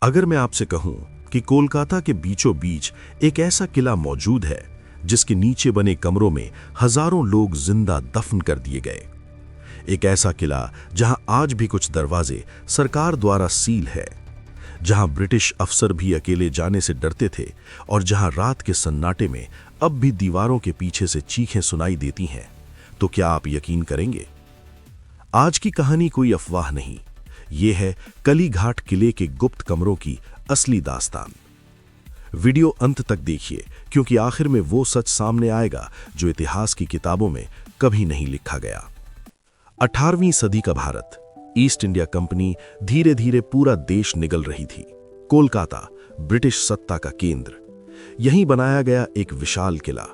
अगर मैं आपसे कहूं कि कोलकाता के बीचों बीच एक ऐसा किला मौजूद है जिसके नीचे बने कमरों में हजारों लोग जिंदा दफन कर दिए गए, एक ऐसा किला जहां आज भी कुछ दरवाजे सरकार द्वारा सील है, जहां ब्रिटिश अफसर भी अकेले जाने से डरते थे और जहां रात के सन्नाटे में अब भी दीवारों के पीछे से चीखें सुनाई देती हैं, तो क्या आप यकीन करेंगे? आज की कहानी कोई अफवाह नहीं, ये है कलीघाट किले के गुप्त कमरों की असली दास्तान। वीडियो अंत तक देखिए, क्योंकि आखिर में वो सच सामने आएगा जो इतिहास की किताबों में कभी नहीं लिखा गया। 18वीं सदी का भारत, ईस्ट इंडिया कंपनी धीरे धीरे पूरा देश निगल रही थी। कोलकाता ब्रिटिश सत्ता का केंद्र। यहीं बनाया गया एक विशाल किला,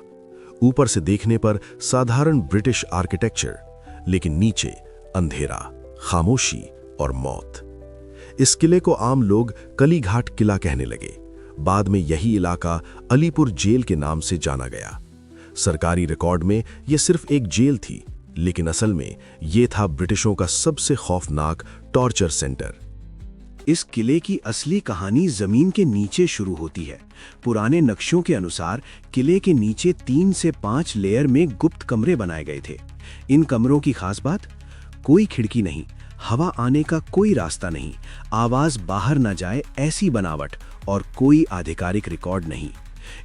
ऊपर से देखने पर साधारण ब्रिटिश आर्किटेक्चर, लेकिन नीचे अंधेरा, खामोशी और मौत। इस किले को आम लोग कलीघाट किला कहने लगे। बाद में यही इलाका अलीपुर जेल के नाम से जाना गया। सरकारी रिकॉर्ड में यह सिर्फ एक जेल थी, लेकिन असल में यह था ब्रिटिशों का सबसे खौफनाक टॉर्चर सेंटर। इस किले की असली कहानी जमीन के नीचे शुरू होती है। पुराने नक्शों के अनुसार किले के नीचे 3 से 5 लेयर में गुप्त कमरे बनाए गए थे। इन कमरों की खास बात, कोई खिड़की नहीं, हवा आने का कोई रास्ता नहीं, आवाज बाहर न जाए ऐसी बनावट, और कोई आधिकारिक रिकॉर्ड नहीं।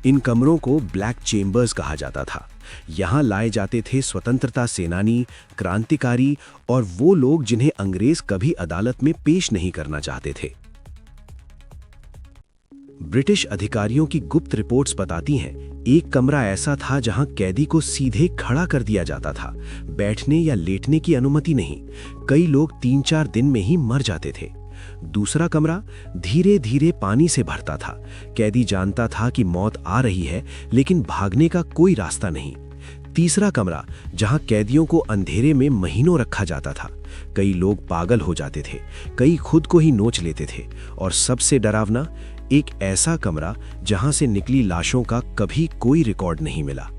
इन कमरों को ब्लैक चेम्बर्स कहा जाता था। यहां लाए जाते थे स्वतंत्रता सेनानी, क्रांतिकारी और वो लोग जिन्हें अंग्रेज कभी अदालत में पेश नहीं करना चाहते थे। ब्रिटिश अधिकारियों की गुप्त रिपोर्ट्स बताती हैं, एक कमरा ऐसा था जहां कैदी को सीधे खड़ा कर दिया जाता था, बैठने या लेटने की अनुमति नहीं। कई लोग 3-4 दिन में ही मर जाते थे। दूसरा कमरा धीरे धीरे पानी से भरता था। कैदी जानता था कि मौत आ रही है, लेकिन भागने का कोई रास्ता नहीं। तीसरा कमरा जहां कैदियों को अंधेरे में महीनों रखा जाता था। कई लोग पागल हो जाते थे, कई खुद को ही नोच लेते थे, और सबसे डरावना, एक ऐसा कमरा जहां से निकली लाशों का कभी कोई रिकॉर्ड नहीं मिला।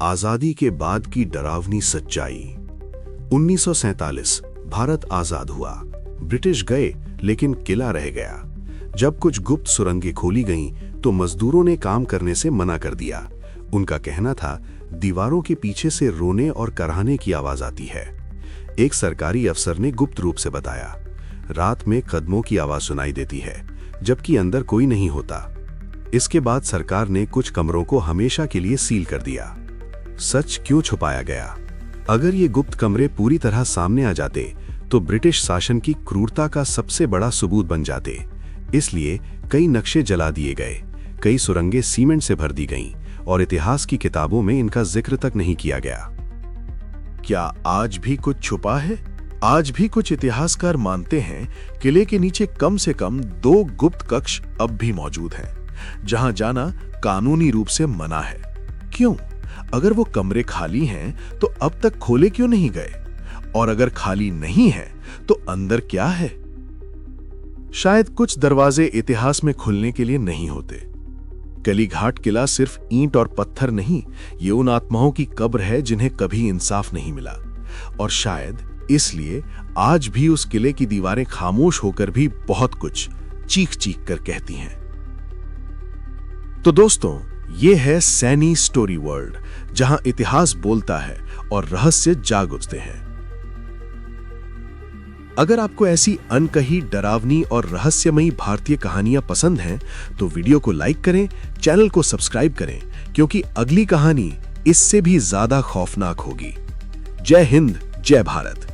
आजादी के बाद की डरावनी सच्चाई। 1947 भारत आजाद हुआ। ब्रिटिश गए, लेकिन किला रह गया। जब कुछ गुप्त सुरंगें खोली गईं, तो मजदूरों ने काम करने से मना कर दिया। उनका कहना था, दीवारों के पीछे से रोने और कराहने की आवाज आती है। एक सरकारी अफसर ने गुप्त रूप से बताया, रात में कदमों की आवाज सुनाई देती है, जबकि अंदर कोई नहीं होता। इसके बाद सरकार ने कुछ कमरों को हमेशा के लिए सील कर दिया। सच क्यों छुपाया गया? अगर ये गुप्त कमरे पूरी तरह सामने आ जाते, तो ब्रिटिश शासन की क्रूरता का सबसे बड़ा सबूत बन जाते। इसलिए कई नक्शे जला दिए गए, कई सुरंगें सीमेंट से भर दी गईं, और इतिहास की किताबों में इनका जिक्र तक नहीं किया गया। क्या आज भी कुछ छुपा है? आज भी कुछ इतिहासकार मानते हैं किले के नीचे कम से कम 2 गुप्त कक्ष अब भी मौजूद हैं, जहां जाना कानूनी रूप से मना है। क्यों? अगर वो कमरे खाली हैं, तो अब तक खोले क्यों नहीं गए? और अगर खाली नहीं है, तो अंदर क्या है? शायद कुछ दरवाजे इतिहास में खुलने के लिए नहीं होते। कलीघाट किला सिर्फ ईंट और पत्थर नहीं, ये उन आत्माओं की कब्र है जिन्हें कभी इंसाफ नहीं मिला। और शायद इसलिए आज भी उस किले की दीवारें खामोश होकर भी बहुत कुछ चीख चीख कर कहती हैं। तो दोस्तों, ये है सैनी स्टोरी वर्ल्ड, जहां इतिहास बोलता है और रहस्य जाग उठते हैं। अगर आपको ऐसी अनकही, डरावनी और रहस्यमयी भारतीय कहानियां पसंद हैं, तो वीडियो को लाइक करें, चैनल को सब्सक्राइब करें, क्योंकि अगली कहानी इससे भी ज्यादा खौफनाक होगी। जय हिंद, जय भारत।